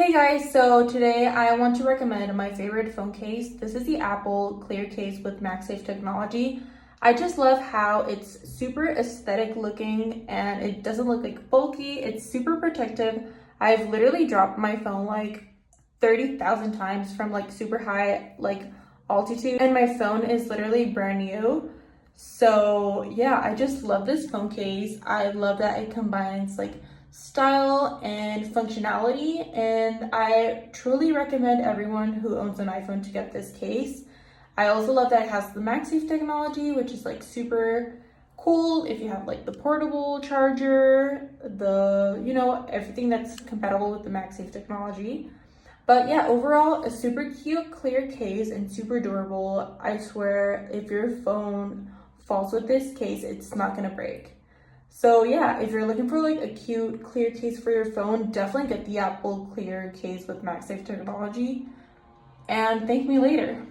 Hey guys, so today I want to recommend my favorite phone case. This is the Apple clear case with MagSafe technology. I just love how it's super aesthetic looking and it doesn't look like bulky. It's super protective. I've literally dropped my phone like 30,000 times from like super high altitude, and my phone is literally brand new. So yeah, I just love this phone case. I love that it combines like style and functionality, and I truly recommend everyone who owns an iPhone to get this case. I also love that it has the MagSafe technology, which is like super cool if you have like the portable charger, everything that's compatible with the MagSafe technology. But yeah, overall, a super cute clear case and super durable. I swear, if your phone falls with this case, it's not gonna break. So yeah, if you're looking for like a cute clear case for your phone, definitely get the Apple clear case with MagSafe technology. And thank me later.